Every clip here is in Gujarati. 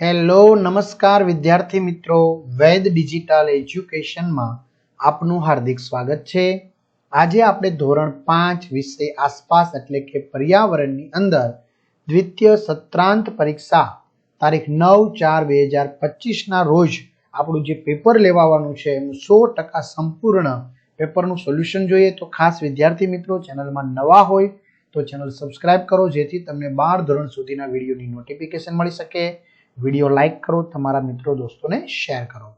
હેલો નમસ્કાર વિદ્યાર્થી મિત્રો, વૈદ ડિજિટલ એજ્યુકેશનમાં આપનું હાર્દિક સ્વાગત છે। આજે આપણે ધોરણ 5 વિષય આસપાસ એટલે કે પર્યાવરણની અંદર દ્વિતીય સત્રાંત પરીક્ષા તારીખ 9/4/2025 ના રોજ આપણું જે પેપર લેવાનું છે એનું 100% સંપૂર્ણ પેપરનું સોલ્યુશન જોઈએ। તો ખાસ વિદ્યાર્થી મિત્રો ચેનલમાં નવા હોય તો ચેનલ સબસ્ક્રાઇબ કરો જેથી તમને 12 ધોરણ સુધીના વિડીયોની નોટિફિકેશન મળી શકે। વિડીયો લાઈક કરો, તમારા મિત્રો દોસ્તોને શેર કરો।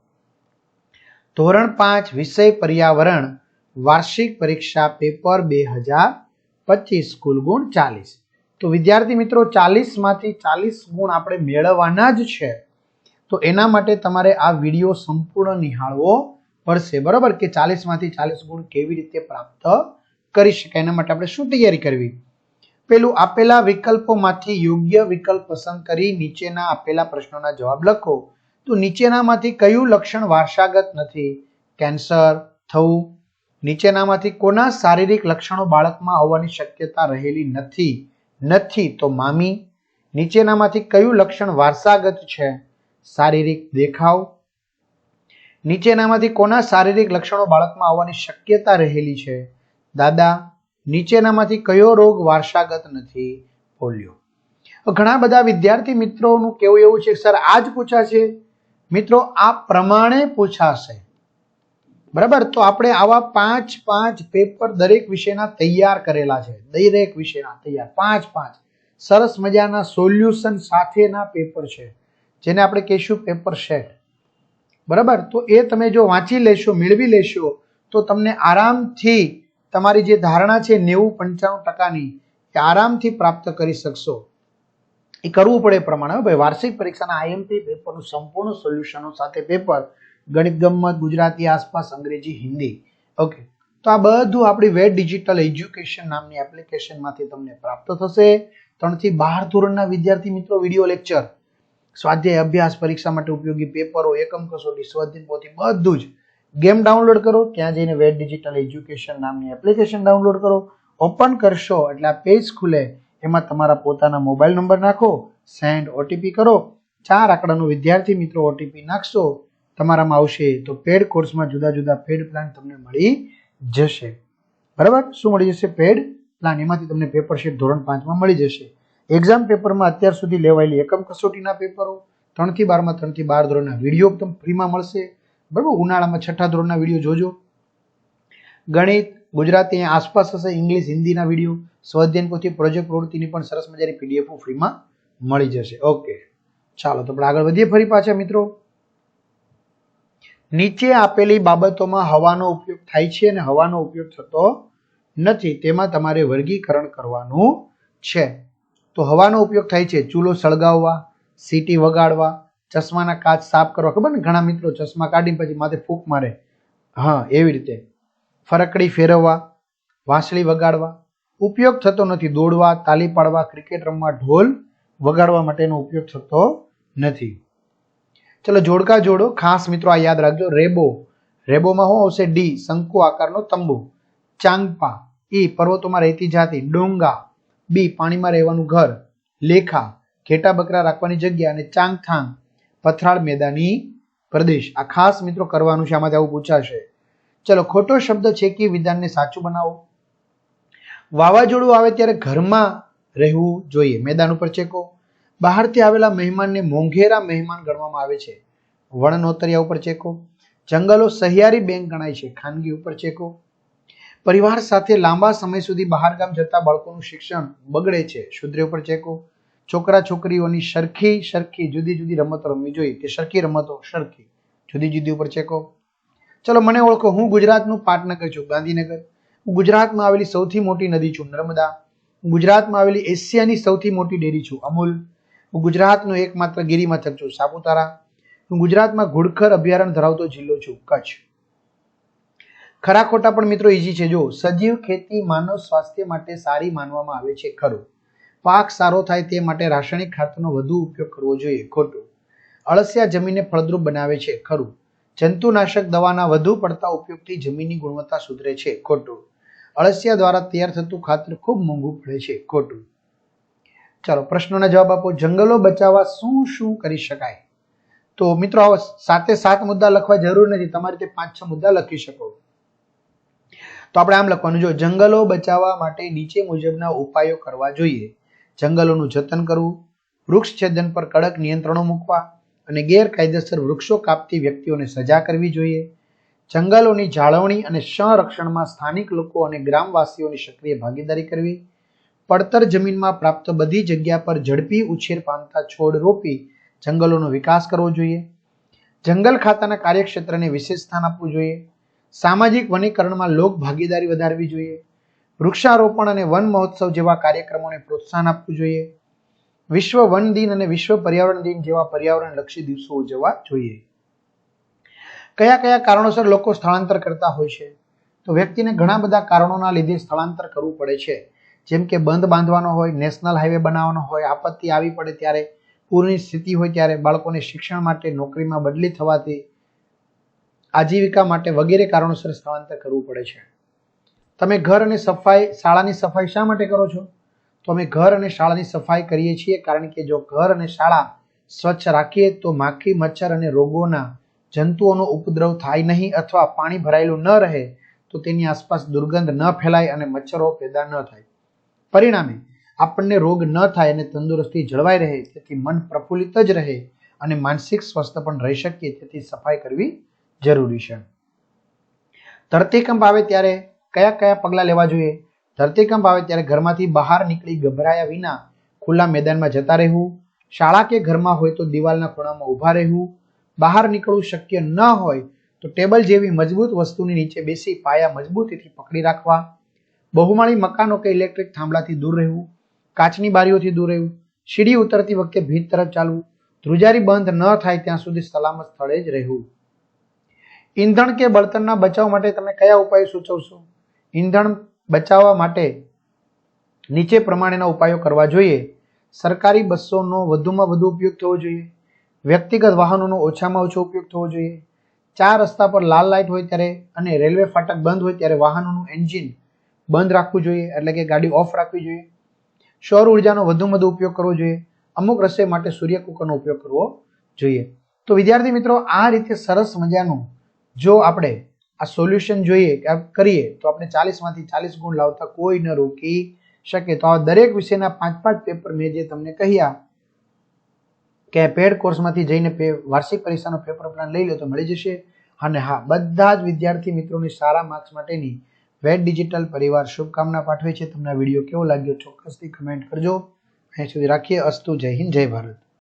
ધોરણ 5 વિષય પર્યાવરણ વાર્ષિક પરીક્ષા પેપર 2025 કુલ ગુણ 40। તો વિદ્યાર્થી મિત્રો 40 માંથી 40 ગુણ આપણે મેળવવાના જ છે, તો એના માટે તમારે આ વિડીયો સંપૂર્ણ નિહાળવો પડશે, બરાબર? કે 40 માંથી 40 ગુણ કેવી રીતે પ્રાપ્ત કરી શકાય, એના માટે આપણે શું તૈયારી કરવી? પેલું આપેલા વિકલ્પોમાંથી યોગ્ય વિકલ્પ પસંદ કરી નીચેના આપેલા પ્રશ્નોના જવાબ લખો। તો નીચેનામાંથી કયું લક્ષણ વારસાગત નથી? કેન્સર થવું। નીચેનામાંથી કોના શારીરિક લક્ષણો બાળકમાં આવવાની શક્યતા રહેલી નથી તો મામી। નીચેનામાંથી કયું લક્ષણ વારસાગત છે? શારીરિક દેખાવ। નીચેનામાંથી કોના શારીરિક લક્ષણો બાળકમાં આવવાની શક્યતા રહેલી છે? દાદા। નીચેનામાંથી કયો રોગ વારસાગત નથી? પોલિયો। ઘણા બધા વિદ્યાર્થી મિત્રોનું કેવું એવું છે સર આ જ પૂછાશે? મિત્રો આ પ્રમાણે પૂછાશે, બરાબર? તો આપણે આવા 5 પેપર દરેક વિષયના તૈયાર કરેલા છે, દરેક વિષયના તૈયાર 5 સરસ મજાના સોલ્યુશન સાથેના પેપર છે, જેને આપણે કહીશું પેપર સેટ, બરાબર? તો એ તમે જો વાંચી લેશો, મેળવી લેશો તો તમને આરામથી તમારી જે ધારણા છે 90-95%ની એ આરામથી પ્રાપ્ત કરી શકશો। એ કરવું પડે પ્રમાણે ભાઈ વાર્ષિક પરીક્ષાના આઈએમપી પેપરનું સંપૂર્ણ સોલ્યુશનો સાથે પેપર ગણિત, ગમ્મત, ગુજરાતી, આસપાસ, અંગ્રેજી, હિન્દી। ઓકે, તો આ બધું આપણી વેદ ડિજિટલ એજ્યુકેશન નામની એપ્લિકેશનમાંથી તમને પ્રાપ્ત થશે। 3 થી 12 ધોરણના વિદ્યાર્થી મિત્રો વિડીયો લેક્ચર, સ્વાધ્યાય, અભ્યાસ, પરીક્ષા માટે ઉપયોગી પેપરો, એકમ કસોટી, સ્વાધ્યાય પોથી બધું જ। ગેમ ડાઉનલોડ કરો, ત્યાં જઈને વેદ ડિજિટલ એજ્યુકેશન નામની એપ્લિકેશન ડાઉનલોડ કરો, ઓપન કરશો એટલે આ પેજ ખુલે, એમાં તમારા પોતાના મોબાઈલ નંબર નાખો, સેન્ડ ઓટીપી કરો, 4 આંકડાનો વિદ્યાર્થી મિત્રો ઓટીપી નાખશો, તમારામાં આવશે તો પેડ કોર્સમાં જુદા જુદા પેડ પ્લાન તમને મળી જશે, બરાબર? શું મળી જશે? Paid plan. એમાંથી તમને પેપર શીટ ધોરણ 5 માં મળી જશે। એક્ઝામ પેપરમાં અત્યાર સુધી લેવાયેલી એકમ કસોટીના પેપરો 3 થી 12 માં 3 થી 12 ધોરણના વિડીયો તમને ફ્રીમાં મળશે, બરાબર? ઉનાળામાં 6ઠા ધોરણના વિડીયો જોજો। ગણિત, ગુજરાતી આસપાસ હશે, ઇંગ્લિશ, હિન્દીના વિડીયો, સ્વાધ્યાય પોથી, પ્રોજેક્ટ પ્રવૃત્તિની પણ સરસ મજાની પીડીએફ ફ્રીમાં મળી જશે। ઓકે, ચાલો તો આપણે આગળ વધીએ ફરી પાછા મિત્રો। નીચે આપેલી બાબતોમાં હવાનો ઉપયોગ થાય છે અને હવાનો ઉપયોગ થતો નથી, તેમાં તમારે વર્ગીકરણ કરવાનું છે। તો હવાનો ઉપયોગ થાય છે ચૂલો સળગાવવા, સીટી વગાડવા, ચશ્માના કાચ સાફ કરવા, ખબર ને ઘણા મિત્રો ચશ્મા કાઢી પછી માથે ફૂંક મારે, હા એવી રીતે, ફરકડી ફેરવવા, વાંસળી વગાડવા। ઉપયોગ થતો નથી દોડવા, તાલી પાડવા, ક્રિકેટ રમવા, ઢોલ વગાડવા માટેનો ઉપયોગ થતો નથી। ચલો જોડકા જોડો, ખાસ મિત્રો આ યાદ રાખજો। રેબોમાં શું આવશે? ડી શંકુ આકારનો તંબુ, ચાંગપા, ઈ પર્વતોમાં રહેતી જાતિ, ડોંગા, બી પાણીમાં રહેવાનું ઘર, લેખા ઘેટા બકરા રાખવાની જગ્યા, અને ચાંગથાંગ પથરાળ મેદાની પ્રદેશ। આ ખાસ મિત્રો કરવાનું છે, આમાંથી આવું પૂછાશે। ચલો ખોટો શબ્દ છેકી વિધાનને સાચું બનાવો। વાવાઝોડું આવે ત્યારે ઘરમાં રહેવું જોઈએ, મેદાન ઉપર ચેકો। બહારથી આવેલા મહેમાનને મોંઘેરા મહેમાન ગણવામાં આવે છે, વણનોતરિયા ઉપર ચેકો। જંગલો સહિયારી બેંક ગણાય છે, ખાનગી ઉપર ચેકો। પરિવાર સાથે લાંબા સમય સુધી બહાર ગામ જતા બાળકોનું શિક્ષણ બગડે છે, શુદ્ર ઉપર ચેકો। છોકરા છોકરીઓની સરખી જુદી જુદી રમતો રમવી જોઈએ, કે સરખી રમતો સરખી જુદી જુદી ઉપર ચેકો। ચલો મને ઓળખો, હું ગુજરાતનું પાટનગર છું, ગાંધીનગર। હું ગુજરાતમાં આવેલી સૌથી મોટી નદી છું, નર્મદા। હું ગુજરાતમાં આવેલી એશિયાની સૌથી મોટી ડેરી છું, અમૂલ। હું ગુજરાતનો એકમાત્ર ગિરિમથક છું, સાપુતારા। હું ગુજરાતમાં ઘુડખર અભયારણ્ય ધરાવતો જિલ્લો છું, કચ્છ। ખરા ખોટા પણ મિત્રો ઈઝી છે, જો સજીવ ખેતી માનવ સ્વાસ્થ્ય માટે સારી માનવામાં આવે છે, ખરું। પાક સારો થાય તે માટે રાસાયણિક ખાતરનો વધુ ઉપયોગ કરવો જોઈએ, ખોટું। અળસિયા જમીનને ફળદ્રુપ બનાવે છે, ખરું। જંતુનાશક દવાના વધુ પડતા ઉપયોગથી જમીનની ગુણવત્તા સુધરે છે, ખોટું। અળસિયા દ્વારા તૈયાર થતું ખાતર ખૂબ મોંઘું પડે છે, ખોટું। ચાલો પ્રશ્નોના જવાબ આપો. જંગલો બચાવવા શું શું કરી શકાય? તો મિત્રો આવો 7 મુદ્દા લખવા જરૂર નથી, તમારે તે 5-6 મુદ્દા લખી શકો. તો આપણે આમ લખવાનું, જો જંગલો બચાવવા માટે નીચે મુજબના ઉપાયો કરવા જોઈએ. જંગલોનું જતન કરવું, વૃક્ષ છેદન પર કડક નિયંત્રણો મૂકવા અને ગેરકાયદેસર વૃક્ષો કાપતી વ્યક્તિઓને સજા કરવી જોઈએ. જંગલોની જાળવણી અને સંરક્ષણમાં સ્થાનિક લોકો અને ગ્રામવાસીઓની સક્રિય ભાગીદારી કરવી. પડતર જમીનમાં પ્રાપ્ત બધી જગ્યા પર ઝડપી ઉછેર પામતા છોડ રોપી જંગલોનો વિકાસ કરવો જોઈએ. જંગલ ખાતાના કાર્યક્ષેત્રને વિશેષ સ્થાન આપવું જોઈએ. સામાજિક વનીકરણમાં લોક ભાગીદારી વધારવી જોઈએ. વૃક્ષારોપણ અને વન મહોત્સવ જેવા કાર્યક્રમોને પ્રોત્સાહન આપવું જોઈએ. વિશ્વ વન દિન અને વિશ્વ પર્યાવરણ દિન જેવા પર્યાવરણલક્ષી દિવસો ઉજવવા જોઈએ. કયા કયા કારણોસર લોકો સ્થળાંતર કરતા હોય છે? તો વ્યક્તિને ઘણા બધા કારણોના લીધે સ્થળાંતર કરવું પડે છે. જેમ કે બંધ બાંધવાનો હોય, નેશનલ હાઈવે બનાવવાનો હોય, આપત્તિ આવી પડે ત્યારે, પૂરની સ્થિતિ હોય ત્યારે, બાળકોને શિક્ષણ માટે, નોકરીમાં બદલી થવાથી, આજીવિકા માટે વગેરે કારણોસર સ્થળાંતર કરવું પડે છે. તમે ઘર અને શાળાની સફાઈ શા માટે કરો છો? તો અમે ઘર અને શાળાની સફાઈ કરીએ છીએ કારણ કે જો ઘર અને શાળા સ્વચ્છ રાખીએ તો માખી, મચ્છર અને રોગોના જંતુઓનો ઉપદ્રવ થાય નહીં, અથવા પાણી ભરાયેલું ન રહે તો તેની આસપાસ દુર્ગંધ ન ફેલાય અને મચ્છરો પેદા ન થાય. પરિણામે આપણને રોગ ન થાય અને તંદુરસ્તી જળવાઈ રહે, તેથી મન પ્રફુલ્લિત જ રહે અને માનસિક સ્વસ્થ પણ રહી શકીએ, તેથી સફાઈ કરવી જરૂરી છે. ધરતીકંપ આવે ત્યારે કયા કયા પગલાં લેવા જોઈએ? ધરતીકંપ આવે ત્યારે ઘરમાંથી બહાર નીકળી ગભરાયા વિના ખુલ્લા મેદાનમાં જતા રહેવું. શાળા કે ઘરમાં હોય તો દિવાલના ખૂણામાં ઊભા રહેવું. બહાર નીકળવું શક્ય ન હોય તો ટેબલ જેવી મજબૂત વસ્તુની નીચે બેસી પાયા મજબૂતીથી પકડી રાખવા. બહુમાળી મકાનો કે ઇલેક્ટ્રિક થાંભલાથી દૂર રહેવું. કાચની બારીઓથી દૂર રહેવું. સીડી ઉતરતી વખતે ભીત તરફ ચાલવું. ધ્રુજારી બંધ ન થાય ત્યાં સુધી સલામત સ્થળે જ રહેવું. ઈંધણ કે બળતણના બચાવ માટે તમે કયા ઉપાયો સૂચવશો? ઈંધણ બચાવવા માટે નીચે પ્રમાણેના ઉપાયો કરવા જોઈએ. સરકારી બસોનો વધુમાં વધુ ઉપયોગ થવો જોઈએ. વ્યક્તિગત વાહનોનો ઓછામાં ઓછો ઉપયોગ થવો જોઈએ. 4 રસ્તા પર લાલ લાઇટ હોય ત્યારે અને રેલવે ફાટક બંધ હોય ત્યારે વાહનોનું એન્જિન બંધ રાખવું જોઈએ, એટલે કે ગાડી ઓફ રાખવી જોઈએ. સૌર ઉર્જાનો વધુમાં વધુ ઉપયોગ કરવો જોઈએ. અમુક રસોઈ માટે સૂર્ય કુકરનો ઉપયોગ કરવો જોઈએ. તો વિદ્યાર્થી મિત્રો, આ રીતે સરસ મજાનું જો આપણે આ સોલ્યુશન કરીએ તો આપણે 40માંથી 40 ગુણ લાવતા કોઈ ન રોકી શકે. તો આ દરેક વિષયના 5-5 પેપર મેં જે તમને કહ્યા કે પેડ કોર્સમાંથી જઈને વાર્ષિક પરીક્ષાનો પેપર પ્લાન લઈ લો તો મળી જશે. અને હા, બધા જ વિદ્યાર્થી મિત્રોની સારા માર્ક્સ માટેની વેદ ડિજિટલ પરિવાર શુભકામના પાઠવે છે. તમને આ વિડીયો કેવો લાગ્યો ચોક્કસથી કમેન્ટ કરજો. અહીં સુધી રાખીએ. અસ્તુ. જય હિન્દ, જય ભારત.